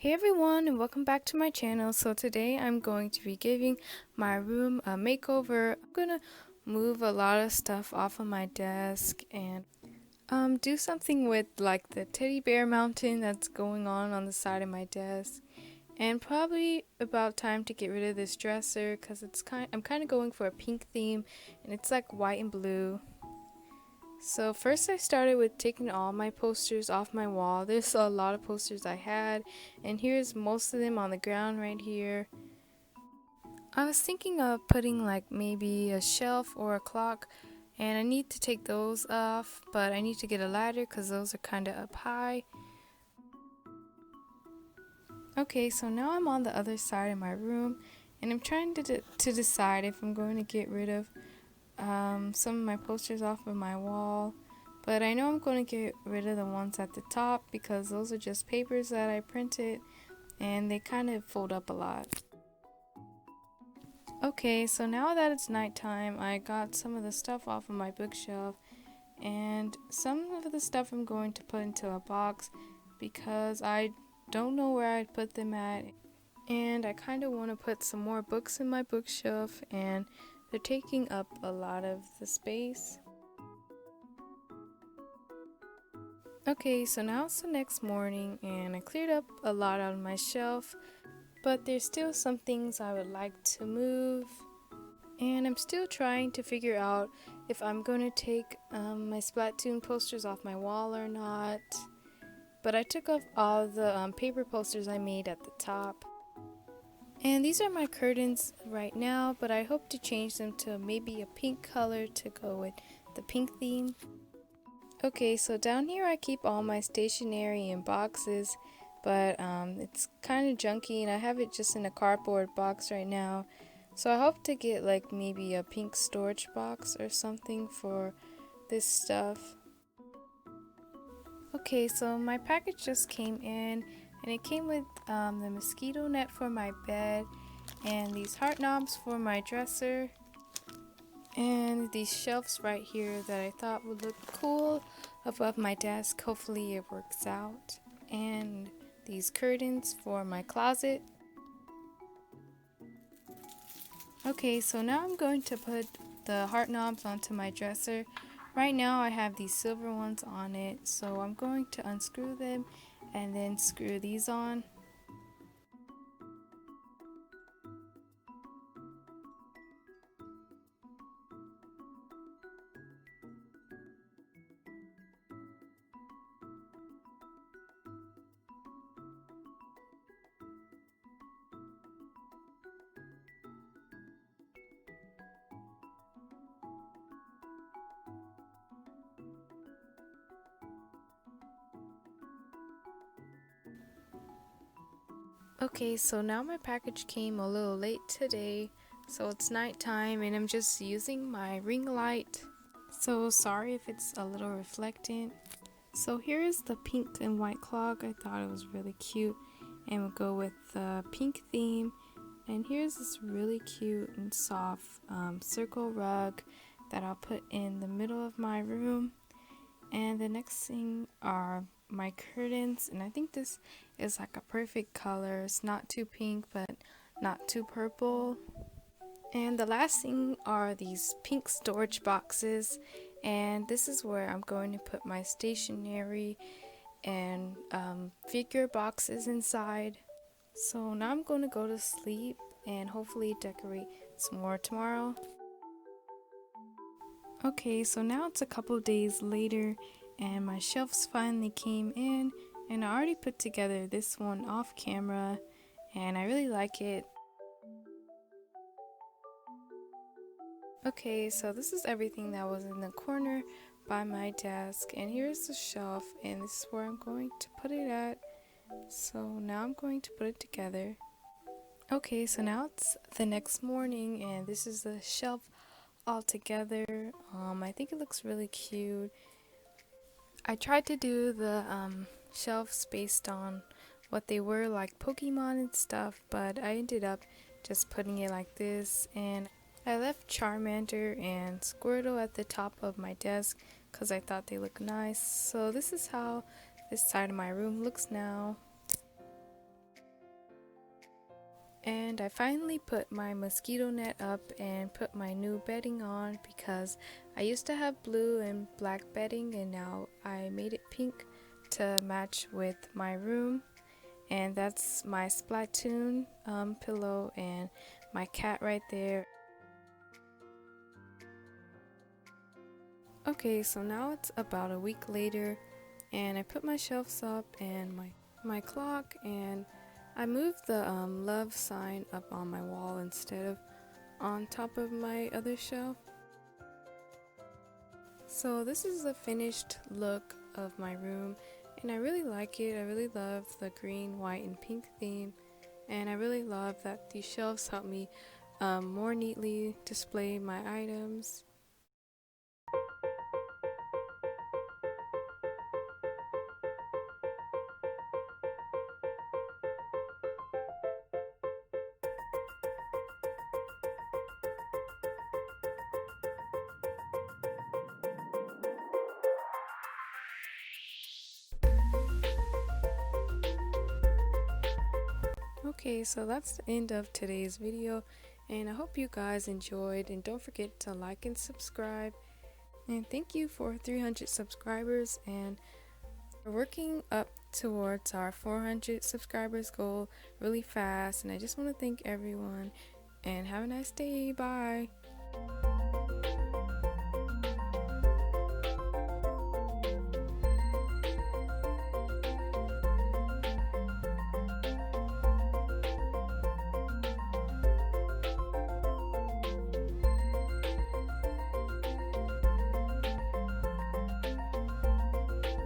Hey everyone, and welcome back to my channel. So today I'm going to be giving my room a makeover. I'm gonna move a lot of stuff off of my desk and do something with like the teddy bear mountain that's going on the side of my desk. And probably about time to get rid of this dresser because I'm kind of going for a pink theme and it's like white and blue. So first I started with taking all my posters off my wall. There's a lot of posters I had, and here's most of them on the ground right here. I was thinking of putting like maybe a shelf or a clock, and I need to take those off, but I need to get a ladder because those are kind of up high. Okay, so now I'm on the other side of my room, and I'm trying to decide if I'm going to get rid of some of my posters off of my wall, but I know I'm going to get rid of the ones at the top because those are just papers that I printed and they kind of fold up a lot. Okay, so now that it's nighttime, I got some of the stuff off of my bookshelf, and some of the stuff I'm going to put into a box because I don't know where I'd put them at, and I kind of want to put some more books in my bookshelf, and they're taking up a lot of the space. Okay, so now it's the next morning and I cleared up a lot on my shelf, but there's still some things I would like to move, and I'm still trying to figure out if I'm going to take my Splatoon posters off my wall or not. But I took off all the paper posters I made at the top. And these are my curtains right now, but I hope to change them to maybe a pink color to go with the pink theme. Okay, so down here I keep all my stationery in boxes, but it's kind of junky and I have it just in a cardboard box right now. So I hope to get like maybe a pink storage box or something for this stuff. Okay, so my package just came in and it came with the mosquito net for my bed and these heart knobs for my dresser. And these shelves right here that I thought would look cool above my desk. Hopefully it works out. And these curtains for my closet. Okay, so now I'm going to put the heart knobs onto my dresser. Right now I have these silver ones on it, so I'm going to unscrew them and then screw these on. Okay, so now my package came a little late today, so it's nighttime and I'm just using my ring light. So sorry if it's a little reflectant. So here is the pink and white clock. I thought it was really cute and we'll go with the pink theme. And here's this really cute and soft circle rug that I'll put in the middle of my room. And the next thing are my curtains, and I think this is like a perfect color. It's not too pink but not too purple. And the last thing are these pink storage boxes, and this is where I'm going to put my stationery and figure boxes inside. So now I'm going to go to sleep and hopefully decorate some more tomorrow. Okay, so now it's a couple days later and my shelves finally came in, and I already put together this one off camera and I really like it. Okay, so this is everything that was in the corner by my desk, and here's the shelf, and this is where I'm going to put it at. So now I'm going to put it together. Okay, so now it's the next morning and this is the shelf all together. I think it looks really cute. I tried to do the shelves based on what they were, like Pokemon and stuff, but I ended up just putting it like this, and I left Charmander and Squirtle at the top of my desk because I thought they looked nice. So this is how this side of my room looks now. And I finally put my mosquito net up and put my new bedding on because I used to have blue and black bedding and now I made it pink to match with my room. And that's my Splatoon pillow and my cat right there. Okay, so now it's about a week later and I put my shelves up and my clock, and I moved the love sign up on my wall instead of on top of my other shelf. So this is the finished look of my room and I really like it. I really love the green, white, and pink theme, and I really love that these shelves help me more neatly display my items. Okay, so that's the end of today's video and I hope you guys enjoyed, and don't forget to like and subscribe, and thank you for 300 subscribers, and we're working up towards our 400 subscribers goal really fast, and I just want to thank everyone and have a nice day. Bye.